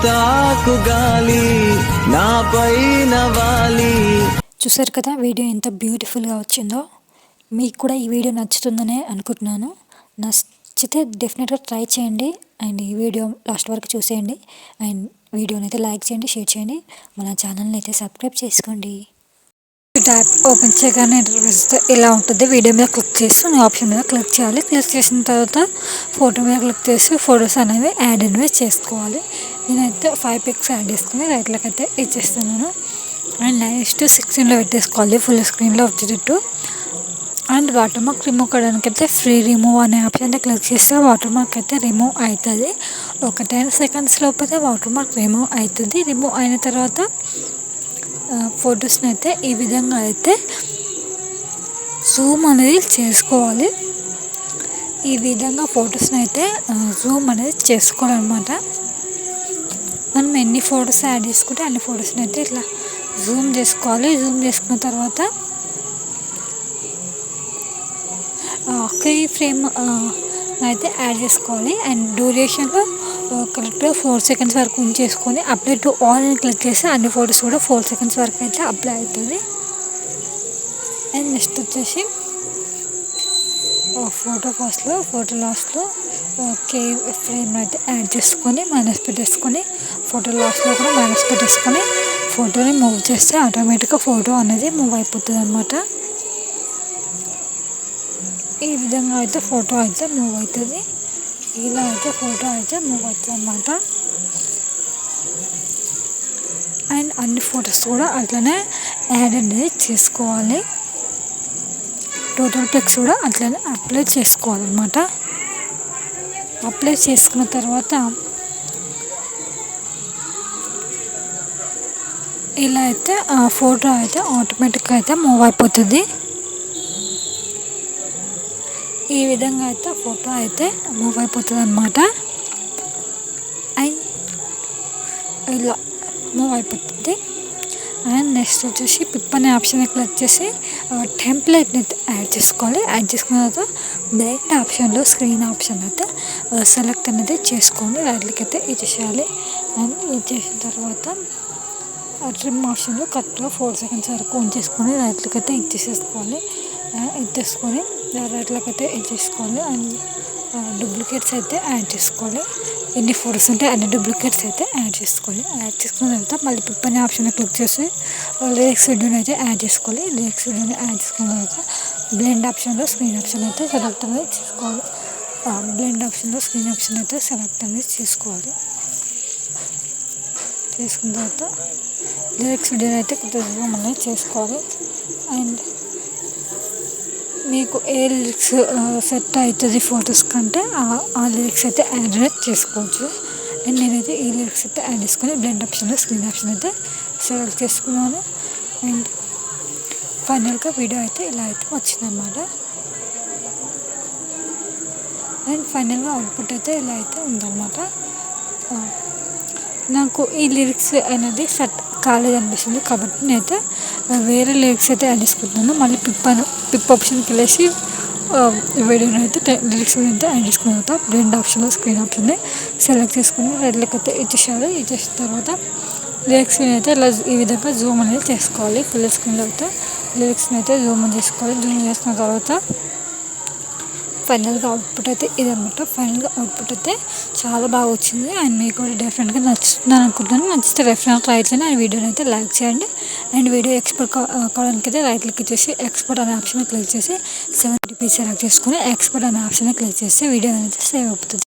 తాకు గాలి నాపైన వాలి. చూసారు కదా వీడియో ఎంత బ్యూటిఫుల్గా వచ్చిందో. మీకు కూడా ఈ వీడియో నచ్చుతుందనే అనుకుంటున్నాను. నచ్చితే డెఫినెట్గా ట్రై చేయండి అండ్ ఈ వీడియో లాస్ట్ వరకు చూసేయండి అండ్ వీడియోని అయితే లైక్ చేయండి, షేర్ చేయండి, మన ఛానల్ని అయితే సబ్స్క్రైబ్ చేసుకోండి. ట్యాప్ ఓపెన్ చేయగానే ఇంటర్ఫేస్ ఇలా ఉంటుంది. వీడియో మీద క్లిక్ చేసి ఆప్షన్ మీద క్లిక్ చేయాలి. క్లిక్ చేసిన తర్వాత ఫోటో మీద క్లిక్ చేసి ఫొటోస్ అనేవి యాడ్ అనేవి చేసుకోవాలి. నేనైతే 5 పిక్స్ యాడ్ చేసుకుని రైట్లోకి అయితే ఇచ్చేస్తున్నాను అండ్ నెక్స్ట్ 16లో పెట్టేసుకోవాలి ఫుల్ స్క్రీన్లో వచ్చేటట్టు. అండ్ వాటర్ మార్క్ రిమూవ్ చేయడానికి అయితే ఫ్రీ రిమూవ్ అనే ఆప్షన్ అయితే క్లిక్ చేస్తే వాటర్ మార్క్ అయితే రిమూవ్ అవుతుంది. ఒక 10 సెకండ్స్ లోపల వాటర్ మార్క్ రిమూవ్ అవుతుంది. రిమూవ్ అయిన తర్వాత ఫొటోస్ని అయితే ఈ విధంగా అయితే జూమ్ అనేది చేసుకోవాలి. ఈ విధంగా ఫొటోస్ని అయితే జూమ్ అనేది చేసుకోవాలన్నమాట. మనం ఎన్ని ఫొటోస్ యాడ్ చేసుకుంటే అన్ని ఫొటోస్ని అయితే ఇట్లా జూమ్ చేసుకోవాలి. జూమ్ చేసుకున్న తర్వాత కీ ఫ్రేమ్ అయితే యాడ్ చేసుకోవాలి అండ్ డ్యూరేషన్లో కరెక్ట్గా 4 సెకండ్స్ వరకు ఉంచేసుకొని అప్లై టు ఆల్ అని క్లిక్ చేసి అన్ని ఫొటోస్ కూడా 4 సెకండ్స్ వరకు అయితే అప్లై అవుతుంది. అండ్ నెక్స్ట్ వచ్చేసి ఫోటో ఫస్ట్లో ఫోటో లాస్ట్లో కీ ఫ్రేమ్ అయితే యాడ్ చేసుకొని మైనస్ పెట్టేసుకొని ఫోటో లాస్ట్లో కూడా మైనస్ పెట్టేసుకొని ఫోటోని మూవ్ చేస్తే ఆటోమేటిక్గా ఫోటో అనేది మూవ్ అయిపోతుంది అన్నమాట. ఈ విధంగా అయితే ఫోటో అయితే మూవ్ అవుతుంది. ఇలా అయితే ఫోటో అయితే మూవ్ అవుతుంది అన్నమాట. అండ్ అన్ని ఫొటోస్ కూడా అట్లనే యాడ్ అనేది చేసుకోవాలి. టోటల్ పిక్స్ కూడా అట్లనే అప్లై చేసుకోవాలన్నమాట. అప్లై చేసుకున్న తర్వాత ఇలా అయితే ఫోటో అయితే ఆటోమేటిక్గా అయితే మూవ్ అయిపోతుంది. ఈ విధంగా అయితే ఫోటో అయితే మూవ్ అయిపోతుంది అన్నమాట. అండ్ ఇలా మూవ్ అయిపోతుంది. అండ్ నెక్స్ట్ వచ్చేసి పిప్ అనే ఆప్షన్ క్లిక్ చేసి టెంప్లెట్ని అయితే యాడ్ చేసుకోవాలి. యాడ్ చేసుకున్న తర్వాత బ్లెండ్ ఆప్షన్లో స్క్రీన్ ఆప్షన్ అయితే సెలెక్ట్ అనేది చేసుకోండి. రైట్లకి అయితే ఇచ్చేసేయాలి. అండ్ ఇచ్చేసిన తర్వాత ట్రిమ్ ఆప్షన్లో కరెక్ట్గా 4 సెకండ్స్ వరకు ఉంచేసుకొని రైట్లకి అయితే ఇచ్చేసేసుకోవాలి. ఇచ్చేసుకొని రైట్లకి అయితే ఇచ్చేసుకోవాలి. అండ్ డూప్లికేట్స్ అయితే యాడ్ చేసుకోవాలి. ఎన్ని ఫొటోస్ ఉంటే అన్ని డూప్లికేట్స్ అయితే యాడ్ చేసుకోవాలి. యాడ్ చేసుకున్న తర్వాత మళ్ళీ పిప్ అనే ఆప్షన్ క్లిక్ చేసి లిరిక్స్ వీడియోని అయితే యాడ్ చేసుకోవాలి. లిరిక్స్ వీడియోని యాడ్ చేసుకున్న తర్వాత బ్లెండ్ ఆప్షన్లో స్క్రీన్ ఆప్షన్ అయితే సెలెక్ట్ అనేది చేసుకోవాలి. బ్లెండ్ ఆప్షన్లో స్క్రీన్ ఆప్షన్ అయితే సెలెక్ట్ అనేది చేసుకోవాలి. చేసుకున్న తర్వాత లిరిక్స్ వీడియోని అయితే జూమ్ అనేది చేసుకోవాలి. అండ్ మీకు ఏ లిరిక్స్ సెట్ అవుతుంది ఫొటోస్ కంటే ఆ లిరిక్స్ అయితే యాడ్ చేసుకోవచ్చు. అండ్ నేనైతే ఈ లిరిక్స్ అయితే యాడ్ చేసుకొని బ్లెండ్ ఆప్షన్లో స్క్రీన్ ఆప్షన్ అయితే సెలెక్ట్ చేసుకున్నాను. అండ్ ఫైనల్గా వీడియో అయితే ఇలా అయితే వచ్చిందన్నమాట. అండ్ ఫైనల్గా అవుట్పుట్ అయితే ఇలా అయితే ఉందన్నమాట. నాకు ఈ లిరిక్స్ అనేది సెట్ కాలేదనిపిస్తుంది కాబట్టి నేనైతే వేరే లిరిక్స్ అయితే యాడ్ చేసుకుంటున్నాను. మళ్ళీ పిప్ ఆప్షన్కి వెళ్ళేసి వీడియోని అయితే లిరిక్స్ అయితే యాడ్ చేసుకున్న తర్వాత బ్లెండ్ ఆప్షన్లో స్క్రీన్ ఆప్షన్ని సెలెక్ట్ చేసుకుని రైట్లకి అయితే ఇచ్చేసారు. ఇచ్చేసిన తర్వాత లిరిక్స్ని అయితే ఇలా ఈ విధంగా జూమ్ అనేది చేసుకోవాలి. ఫుల్ స్క్రీన్లో అయితే లిరిక్స్ని అయితే జూమ్ చేసుకోవాలి. జూమ్ చేసుకున్న తర్వాత ఫైనల్గా అవుట్పుట్ అయితే ఇదన్నమాట. ఫైనల్గా అవుట్పుట్ అయితే చాలా బాగా వచ్చింది. అండ్ మీకు కూడా డెఫినెట్గా నచ్చుతుందని అనుకుంటున్నాను. నచ్చితే డెఫినెట్గా ట్రై చేయండి. అండ్ వీడియోని అయితే లైక్ చేయండి. అండ్ వీడియో ఎక్స్పోర్ట్ కావడానికి అయితే రైట్ క్లిక్ చేసి ఎక్స్పోర్ట్ అనే ఆప్షన్ క్లిక్ చేసి 720p సెలెక్ట్ చేసుకుని ఎక్స్పోర్ట్ అనే ఆప్షన్ క్లిక్ చేస్తే వీడియో అనేది సేవ్ అవుతుంది.